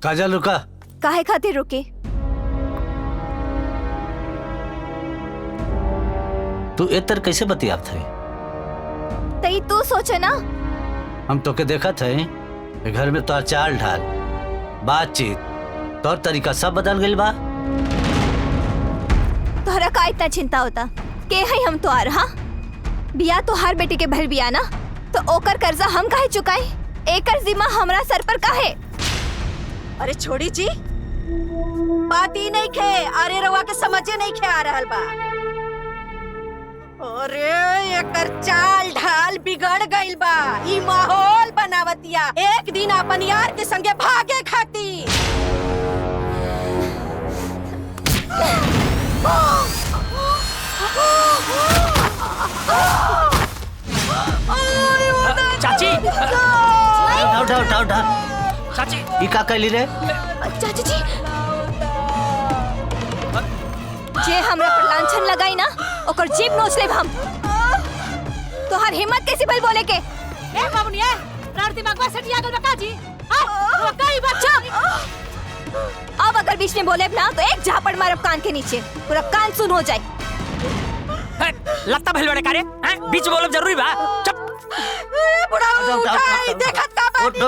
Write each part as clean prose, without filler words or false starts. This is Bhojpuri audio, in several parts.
काजल रुका। काहे खातिर रुके? तू एतर कैसे बतियात है? तई तू सोचे ना। हम तो के देखा थे घर में तोर चाल ढाल बातचीत तौर तरीका सब बदल गई बा। तोहरा का इतना चिंता होता के है हम तो आ रहा बिया तो हर बेटी के भल बिया ना तो ओकर कर्जा हम काहे चुकाए? एकर जिम्मा हमरा सर पर काहे? अरे छोड़ी जी बात ही नहीं खे। अरे रवा के समझे नहीं खे आ रहल बा। अरे एकर चाल ढाल बिगड़ गइल बा। ई माहौल बनावतिया एक दिन अपन यार के संगे भागे खातिर। चाची उठा चाची ई का कैली रे? चाची जी जे हमरा पर लांछन लगाई ना ओकर जीभ नोच लेब हम। तोहर हिम्मत कैसे भल बोले के? ए बाबूनिया रार दिमाग में सटिया गल बका जी। हां कई बच्चा अब अगर बीच में बोले ना तो एक झापड़ मारब कान के नीचे पूरा कान सुन हो जाए। लगता भइल बड़े कारे बीच बोलब जरूरी बा। चुप बुढ़ाऊ काई देखत का बानी।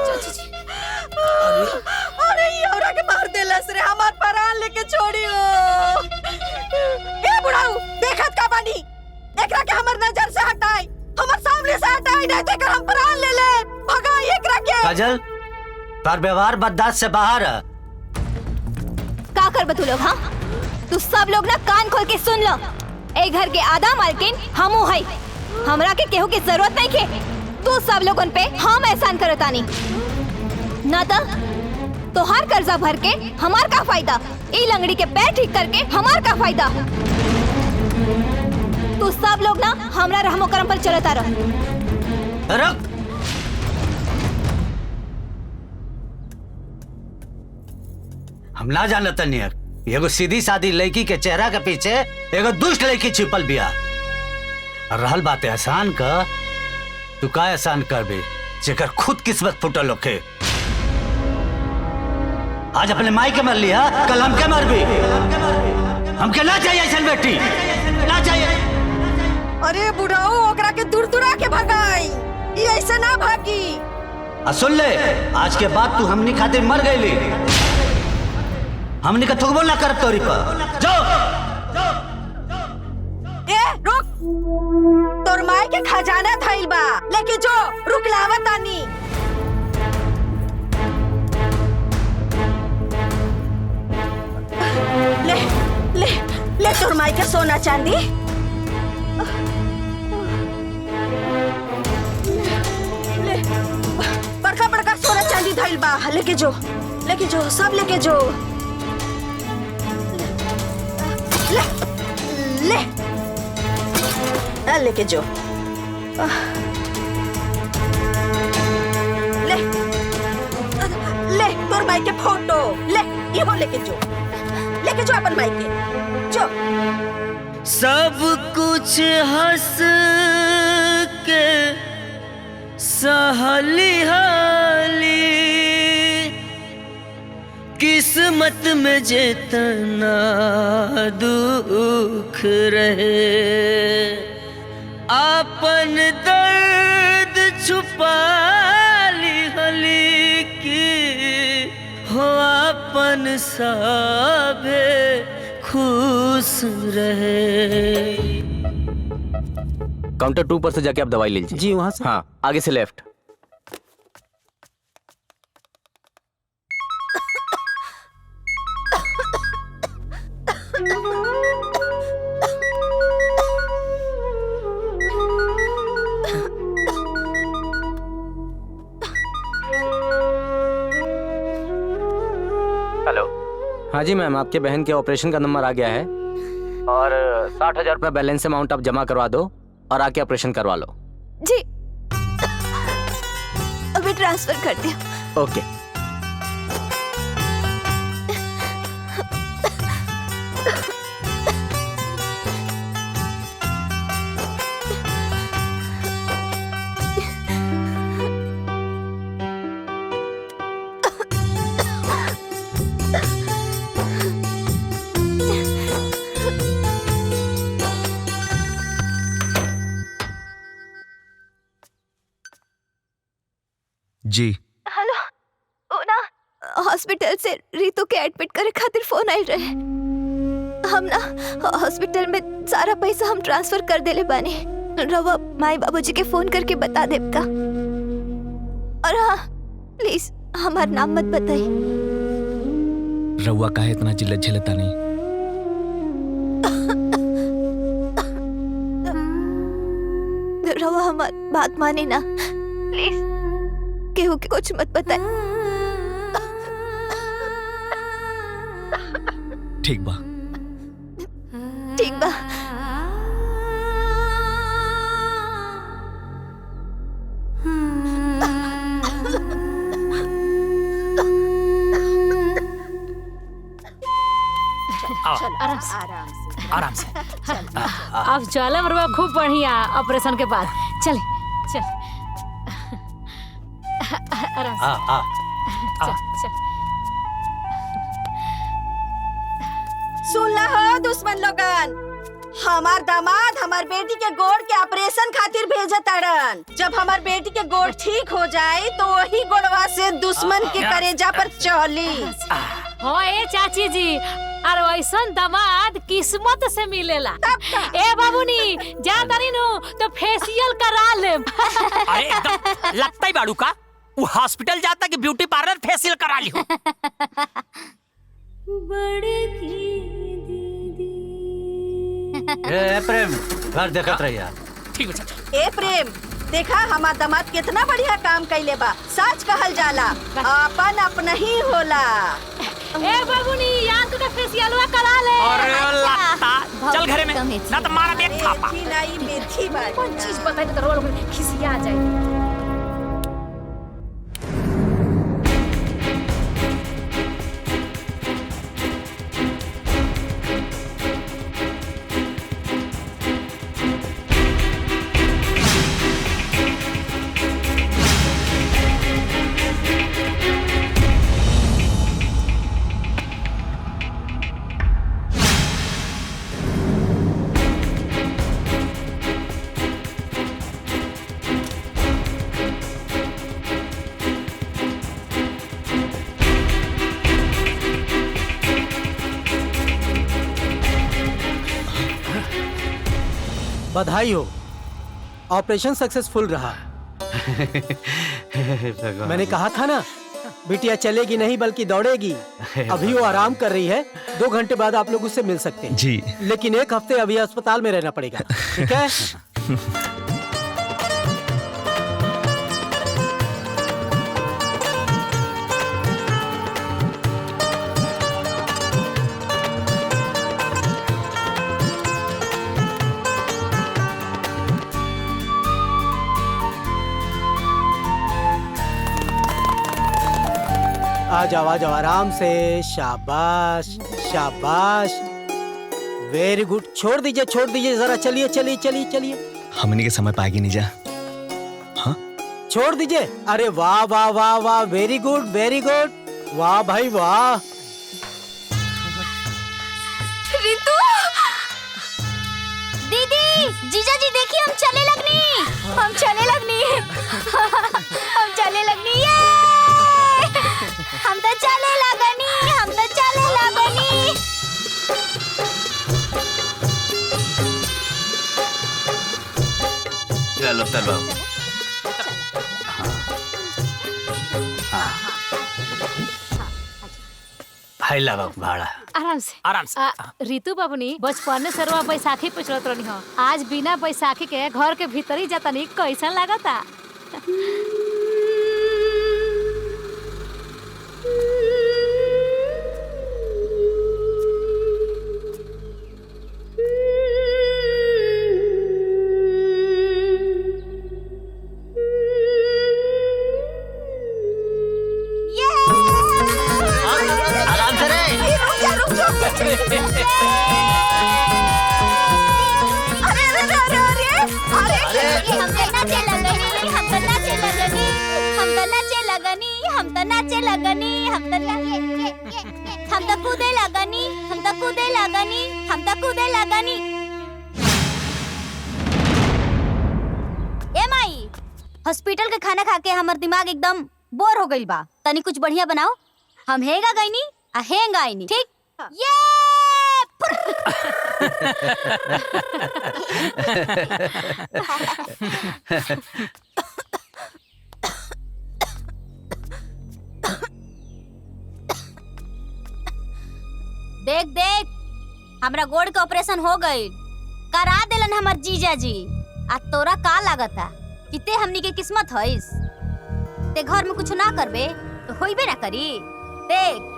चाची जी अरे ये औरा के मार देलस रे हमार प्राण लेके छोड़ियो। ए बुढ़ाऊ देखत का बानी। एकरा के हमर नजर से हटाई हमर सामने से हटाई नहीं तो कर हम प्राण ले ले। भगाई एकरा के। काजल तार व्यवहार बर्दाश्त से बाहर है। का कर बतू लोग? हाँ तू सब लोग ना कान खोल के सुन लो। ए घर के आधा मालकिन हमू है। हमरा के केहू की जरूरत नहीं के। तू सब लोगन पे हम एहसान करतानी ना तो हर कर्जा भर के हमार का फायदा? ई लंगड़ी के पैर ठीक करके हमार का फायदा? तू सब लोग ना हमरा रहमो करम पर चलता रह। रुक हम ना जानत नहीं एगो सीधी सादी लड़की के चेहरा के पीछे एगो दुष्ट लड़की छिपल बिया। रहल बात एहसान का तू का एहसान करबे जेकर खुद किस्मत फुटल होके। आज अपने माई के मर लिया कल हमके मरबी। हमके ना चाहिए ऐसा बेटी ना चाहिए। अरे बुढ़ाऊ ओकरा के दूर दूरा के भगाई। ये ऐसे ना भागी। सुन ले आज के बाद तू हमनी खातिर मर गईली। हमनी का थुकबो ना करब तोरी पर। जाओ ए रुक तोर माई के खजाना धइल बा लेके जो रुकलावत तानी। ले ले ले तोर माई के सोना चांदी। ले बड़का बड़का सोना चांदी धइल बा लेके जो सब लेके जो। ले ले लेके जो। ले ले तोर माई के फोटो ले ये वो लेके जो अपन माई के जो। सब कुछ हंस के सहली हाली किस्मत में जितना दुख रहे अपन दर्द छुपा ली हली की हो अपन साबे खुश रहे। काउंटर 2 पर से जाके आप दवाई ले लीजिए। जी वहाँ से। हाँ आगे से लेफ्ट। हेलो। हाँ जी मैम आपके बहन के ऑपरेशन का नंबर आ गया है और 60,000 रुपया बैलेंस अमाउंट आप जमा करवा दो और आके ऑपरेशन करवा लो। जी अभी ट्रांसफर कर दिया। ओके। जी हेलो, ओ ना हॉस्पिटल से रितु के एडमिट करे खातिर फोन आइल रहे। हम ना हॉस्पिटल में सारा पैसा हम ट्रांसफर कर देले बानी। रवा माई बाबूजी के फोन करके बता देब का। और हाँ, प्लीज हमार नाम मत बताई। रउआ काहे इतना जिल्लत झेलता नहीं? रवा हमार बात माने ना, प्लीज केहू के कुछ मत बताए। ठीक बा। ठीक बा। आराम से आराम से। अब चले मरवा खूब बढ़िया ऑपरेशन के बाद। चल चल आराम से। चल चल। सुन ला हो दुश्मन लोगन, हमार दामाद हमार बेटी के गोड़ के ऑपरेशन खातिर भेजे ताड़न। जब हमार बेटी के गोड़ ठीक हो जाए तो वही गोड़वा से दुश्मन के करेजा पर चली। हो ए चाची जी, और वैसन दामाद किस्मत से मिलेला। ए बाबूनी जा तारी नु तो फेशियल करा ले। अरे एकदम लगता ही बाड़ू का वो हॉस्पिटल जाता कि ब्यूटी पार्लर फेशियल करा ली हो। ए प्रेम, घर देखत रहिया। ठीक है चाचा। ए प्रेम, देखा हमार दामाद कितना बढ़िया काम कैले बा। सच कहल जाला अपन अपना ही होला। ए बाबूनी यार तू फेशियलवा करा ले। अरे लगता चल घरे में ना तो मारा देख थापा। मेथी नहीं मेथी बाड़ी। कौन चीज बताई तो रोल में खिसिया जाए। बधाई हो, ऑपरेशन सक्सेसफुल रहा। मैंने कहा था ना, बिटिया चलेगी नहीं बल्कि दौड़ेगी। अभी वो आराम कर रही है, 2 घंटे बाद आप लोग उससे मिल सकते हैं। जी। लेकिन 1 हफ्ते अभी अस्पताल में रहना पड़ेगा, ठीक है? आ जाओ आराम से। शाबाश शाबाश, वेरी गुड। छोड़ दीजिए जरा। चलिए। हमने के समय पाएगी नहीं जा। हाँ छोड़ दीजिए। अरे वाह वाह वाह वाह, वेरी गुड। वाह भाई वाह। रितु, दीदी, जीजा जी देखिए हम चले लगनी। हम तो चले लगनी। चलो चलो। हाय ला बाबू भाड़ा। आराम से। रितु बाबूनी बचपन से रवा बैसाखी पे चलत रहनी हो। आज बिना बैसाखी के घर के भीतर ही जाता नहीं, कैसा लागता? हॉस्पिटल के खाना खा के हमार दिमाग एकदम बोर हो गइल बा, तनी कुछ बढ़िया बनाओ। हम हेगा गईनी आ हेंगा आईनी, ठीक? ये देख देख, हमरा गोड़ के ऑपरेशन हो गई, करा देलन हमर जीजा जी। आ तोरा का लागता कि ते हमनी के किस्मत हईस? ते घर में कुछ ना करबे तो होइबे ना करी। देख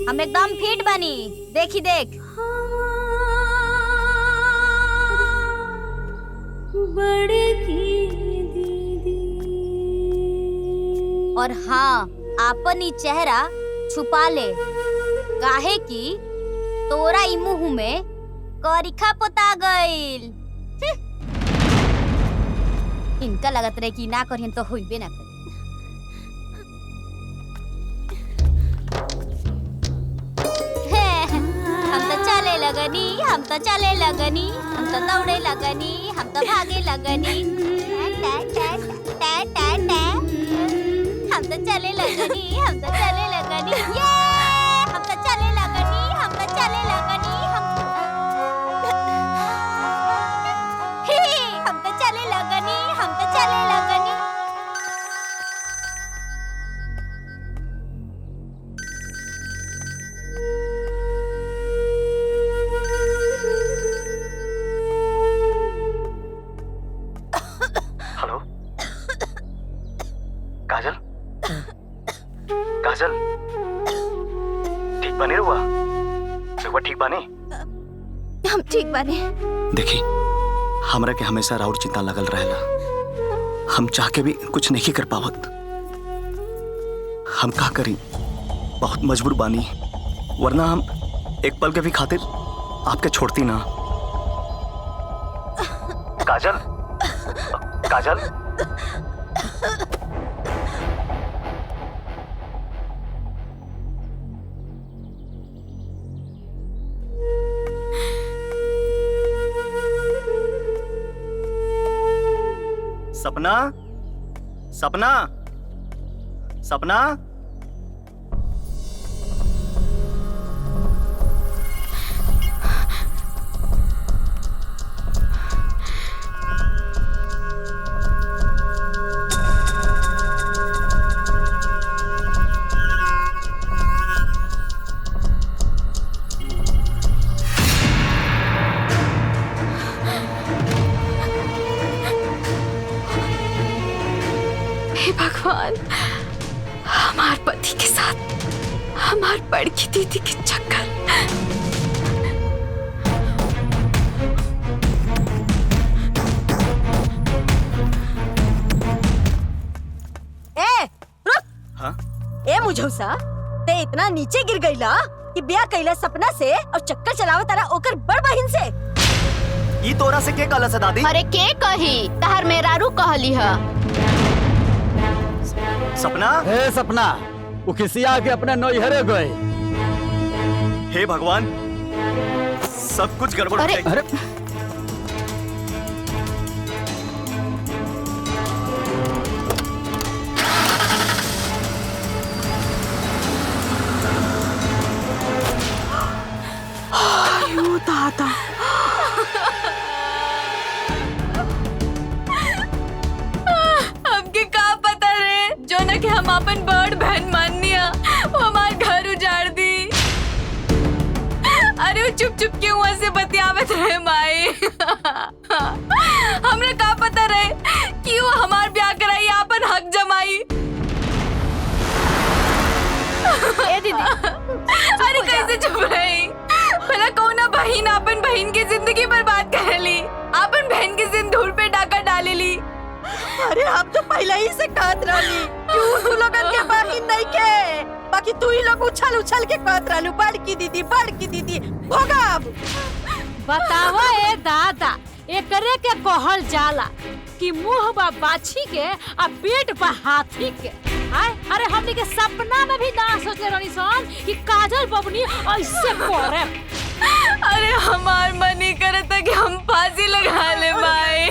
हम एकदम फिट बनी, देखी देख। और हाँ, आपन ई चेहरा छुपा ले, काहे कि तोरा ई मुंह में करिखा पोता गइल। इनका लगत रहे कि ना करियन तो होइबे ना करी। हम तो चले लगनी, हम तो चले लगनी, हम तो दौड़े लगनी, हम तो भागे लगनी। हम तो चले लगनी, हम तो चले लगनी, ये हम तो चले लगनी, हम तो चले लगनी, हम तो चले लगनी, हम तो चले लगनी। हेलो काजल, काजल ठीक बने रुआ? रुआ ठीक बने? हम ठीक बने। देखी, हमरा के हमेशा राउर चिंता लगल रहेला। हम चाह के भी कुछ नहीं कर पावत। हम का करी, बहुत मजबूर बानी, वरना हम एक पल के भी खातिर आपके छोड़ती ना। काजल, काजल सपना, सपना, सपना। भगवान, हमार पति के साथ हमार बड़की दीदी के चक्कर। ए रुक। हाँ? ए मुझौसा, ते इतना नीचे गिर गईला कि ब्याह कईला सपना से और चक्कर चलावत तारा ओकर बड़ बहिन से। ई तोरा से के कहला से दादी? अरे के कही, तहर मेहरारू कहली है। सपना, हे सपना, वो किसिया के अपने नैहरे गए। हे भगवान, सब कुछ गड़बड़ हो गई। अरे आयो दादा, हमके का पता रे, जो न कि हम अपन बड़ बहन मानिया वो हमार घर उजाड़ दी। अरे वो चुप चुप के वहाँ से बतियावत रहे माई। हमरा का पता रहे कि वो हमार ब्याह कराई, अपन हक जमाई। ए दीदी, अरे कैसे चुप रही? भला कौना बहन अपन बहन की जिंदगी बर्बाद कर ली, अपन बहन के सिंदूर पे डाका डाली ली। अरे हम तो पहले ही से कहत रहली क्यों तू लोगन के बहिन नहीं के, बाकी तू ही लोग उछल उछल के कहत रहलू बड़की दीदी भोगा। बतावा ए दादा, एकरे के कहल जाला कि मुंह बा बाछी के आ पेट बा हाथी के। आय, अरे हमनी के सपना में भी ना सोचे रहनी सन कि काजल बबनी ऐसे करे। अरे हमार मन ही करता कि हम फांसी लगा ले माए।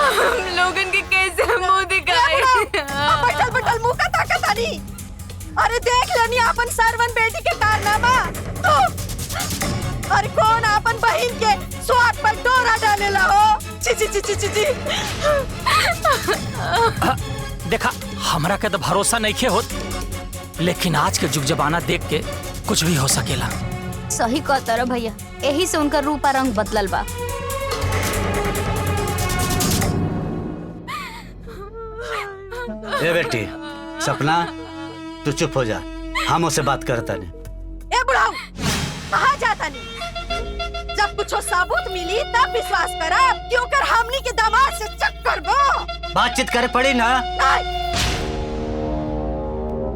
हम लोगन के कैसे तानी। अरे देख लेनी अपन सरवन बेटी के कारनामा। अरे कौन अपन बहन के स्वाद पर डोरा डालेला हो। ची ची ची ची ची ची। देखा हमरा के तो भरोसा नहीं खे होत, लेकिन आज के जुग जमाना देख के कुछ भी हो सकेला। सही कहता रे भैया, यही से उनका रूप और रंग बदलल बा। ए बेटी सपना, तू चुप हो जा, हम उससे बात करता नहीं। ए बुढ़ाऊ, कहाँ जाता नहीं? जब कुछ सबूत मिली तब विश्वास करब कि ओकर हमनी के दामाद से चक्कर बो। बातचीत करे पड़ी ना। नहीं,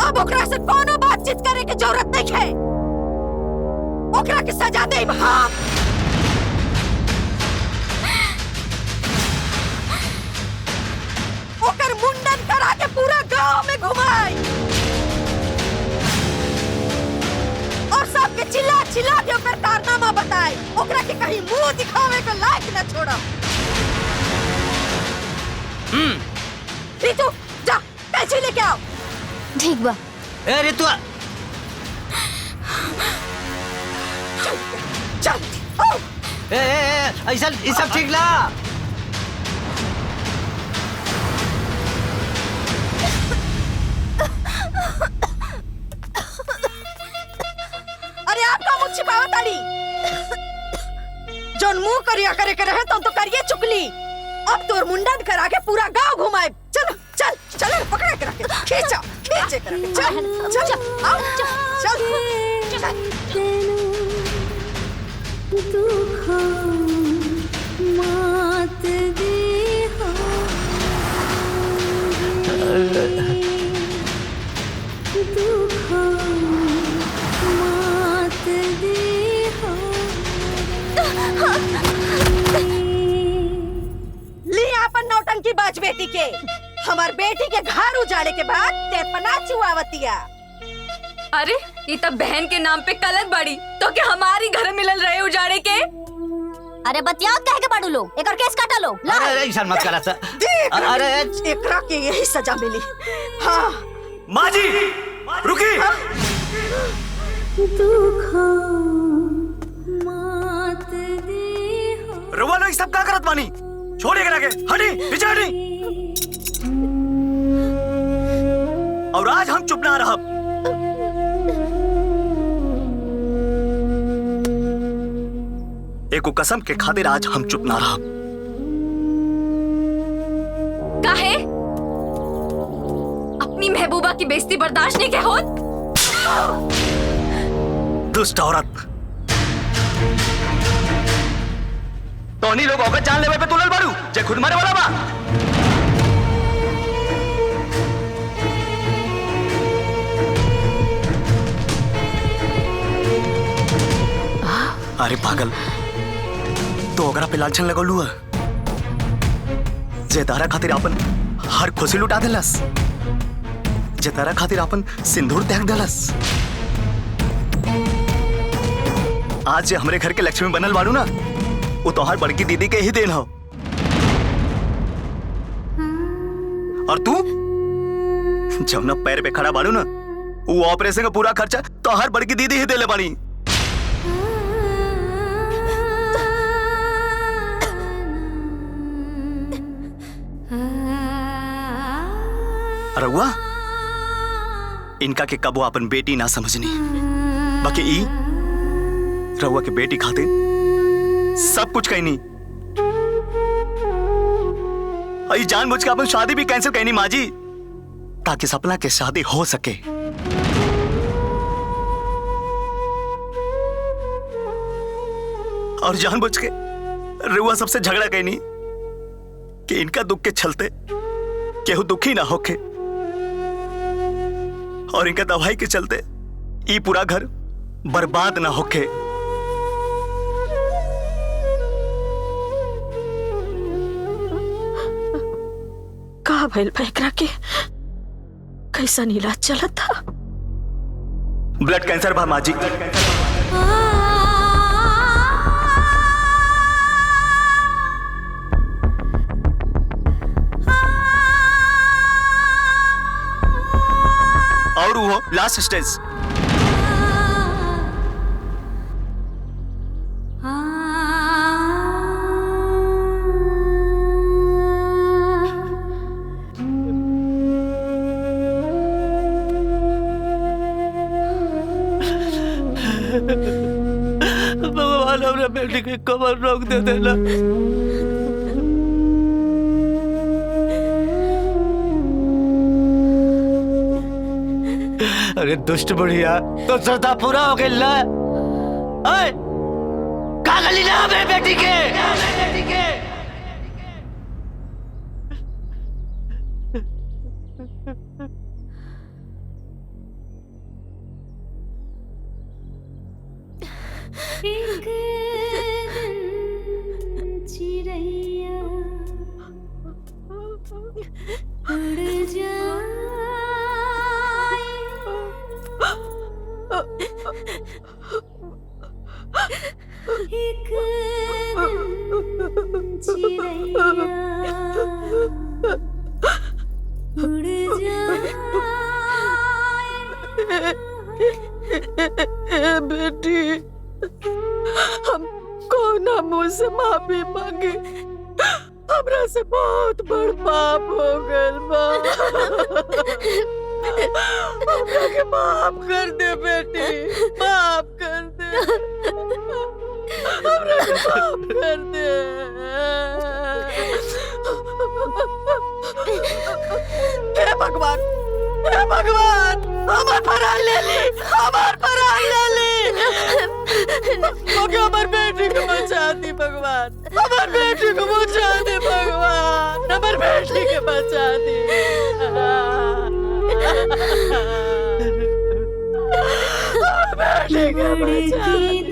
अब ओकरा से कोनो बातचीत करे के जरूरत नहीं है। ओकरा के सजा दे हम। ओकर मुंडन करा के पूरा गांव में घुमाई और सबके चिल्ला चिल्ला के ओकर कारनामा बताई। ओकरा के कहीं मुंह दिखावे के लायक न छोड़ा। रितु जा कैसे लेके आओ। ठीक बा। ए रितु, चल। ऐसा ये सब ठीक ला। अरे आपका मुझ छिपावा ताड़ी। जोन मुंह करिया करे के रहे तो करिए चुकली। अब तोर मुंडन करा के पूरा गांव घुमाए। चल चल चल, पकड़ा के रखे, खींचा खींचे कर रखे। चल चल आओ चल चल। नौटंकी बाज बेटी के, हमार बेटी के घर उजाड़े के बाद तेपना चुआवतिया। अरे ये तब बहन के नाम पे कलंक बड़ी तो क्या हमारी घर मिलल रहे उजाड़े के। अरे बतियाओ कह के बाड़ू लो, एक और केस काटा लो। अरे ऐसा मत करा सा। अरे एकरा के यही सजा मिली। हाँ माँ जी रुकी। रउआ लोग सब का करत बानी? छोड़िए करा के, हटी पीछे हटी। और आज हम चुप ना रहब। एको कसम के खातिर आज हम चुप ना रहब। काहे? अपनी महबूबा की बेइज्जती बर्दाश्त नहीं के होत? दुष्ट औरत, तोनी लोग औकात जान लेवे पे तुलल बाड़ू जे खुद मरे वाला बा। अरे पागल, तो ओकरा पे लालछन लगौलू है जे तारा खातिर अपन हर खुशी लुटा देलस, जे तारा खातिर अपन सिंदूर त्याग देलस। आज जे हमरे घर के लक्ष्मी बनल बाड़ू ना, वो तोहार बड़की दीदी के ही देन हो। और तू जब ना पैर पे खड़ा बाड़ू ना, वो ऑपरेशन का पूरा खर्चा तोहार बड़की दीदी ही देले बाड़ी। रउआ इनका के कबो अपन बेटी ना समझनी, बाकी ई रउआ के बेटी खातिर सब कुछ कहनी। आई जानबूझ के अपन शादी भी कैंसिल कहनी माँ जी, ताकि सपना के शादी हो सके। और जानबूझ के रउआ सबसे झगड़ा कहनी कि इनका दुख के चलते केहू दुखी ना होके, और इनका दवाई के चलते ये पूरा घर बर्बाद ना होके। का भइल एकरा के? कैसा इलाज चलत था? ब्लड कैंसर बा माँ जी। Last stage. भगवान अपने बेटी की कमर रोक दे देना। अरे दुष्ट बुढ़िया, तो श्रद्धा पूरा हो गई ला? का गली ना मेरे बेटी के? चिड़ैया उड़ जाए, एक चिड़ैया उड़ जाए। बेटी, हम कौन मुंह से माफी मांगे? हमरा से बहुत बड़ पाप हो गइल बा। हमरा के माफ कर दे बेटी, माफ कर दे, हमरा के माफ कर दे। हे भगवान, हे भगवान, हमार प्राण ले ली, हमार प्राण ले ली। मगर हमार बेटी को बचा दी भगवान, हमार बेटी को बचा दे भगवान, हमार बेटी को बचा दी। बेटी को बचा दी।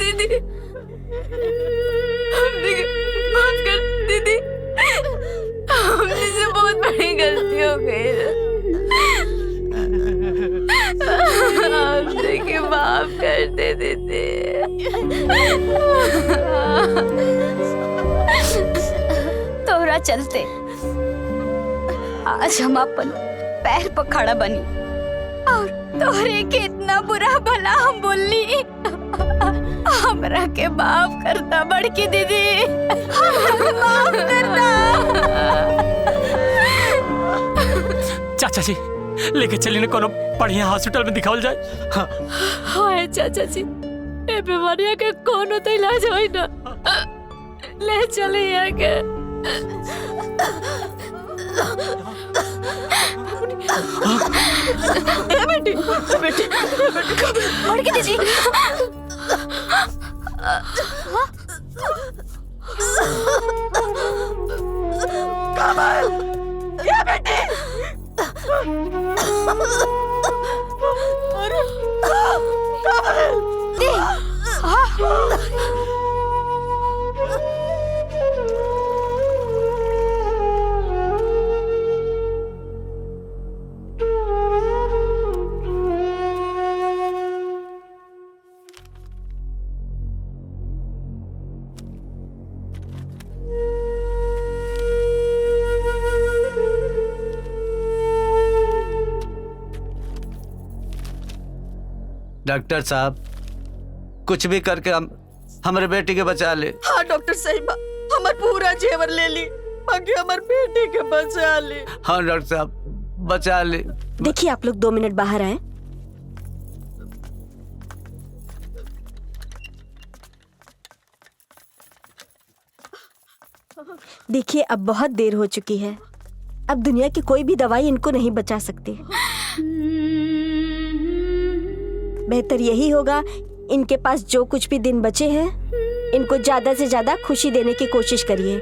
दीदी, दीदी, माफ कर दीदी, हमने से बहुत बड़ी गलती हो गई है। हमने के माफ कर दे दीदी। तोरा चलते आज हम अपन पैर पर खड़ा बनी और तोरे के इतना बुरा भला हम बोलनी। हमरा के माफ करता बड़की दीदी, माफ करता। चाचा जी लेके चलिए ना कोनो बढ़िया हॉस्पिटल में दिखावल जाए। हाय चाचा जी, ए बीमारिया के कोनो तो इलाज होई ना, ले चले यहाँ के। बेटी, बेटी, बड़की दीदी, कमल, ये बेटी। अरे कमल, डॉक्टर साहब, कुछ भी करके हम हमारे बेटी के बचा ले। हाँ डॉक्टर साहिबा, हमार पूरा जेवर ले ली, बाकी हमार बेटी के बचा ली। हाँ डॉक्टर साहब, बचा ले। देखिए आप लोग 2 मिनट बाहर आए। देखिए अब बहुत देर हो चुकी है, अब दुनिया की कोई भी दवाई इनको नहीं बचा सकती। बेहतर यही होगा इनके पास जो कुछ भी दिन बचे हैं, इनको ज्यादा से ज्यादा खुशी देने की कोशिश करिए।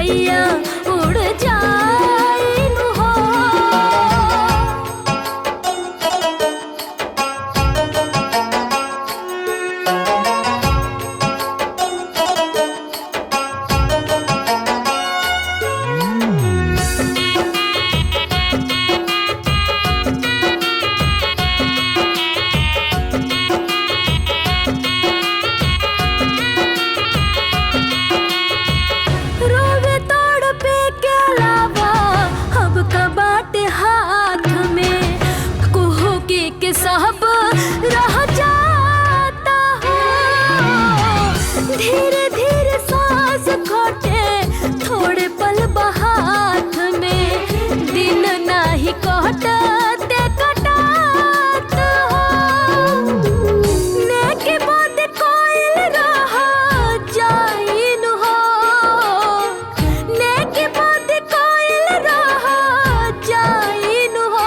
चिड़ैया उड़ जाई नु हो। रोवे तोड़ पे के अलावा अब का बाटे हाथ में, कुहू के सब रह जाता हो। धीरे धीरे सांस खोटे थोड़े पल बहात में, दिन नाही कटते कटात हो। नेके बाद कोइल रह जाइन हो, नेके बाद कोइल रह जाइन हो।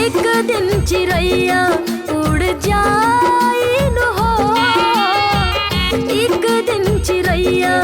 एक दिन चिड़ैया उड़ जाइन हो, एक दिन चिड़ैया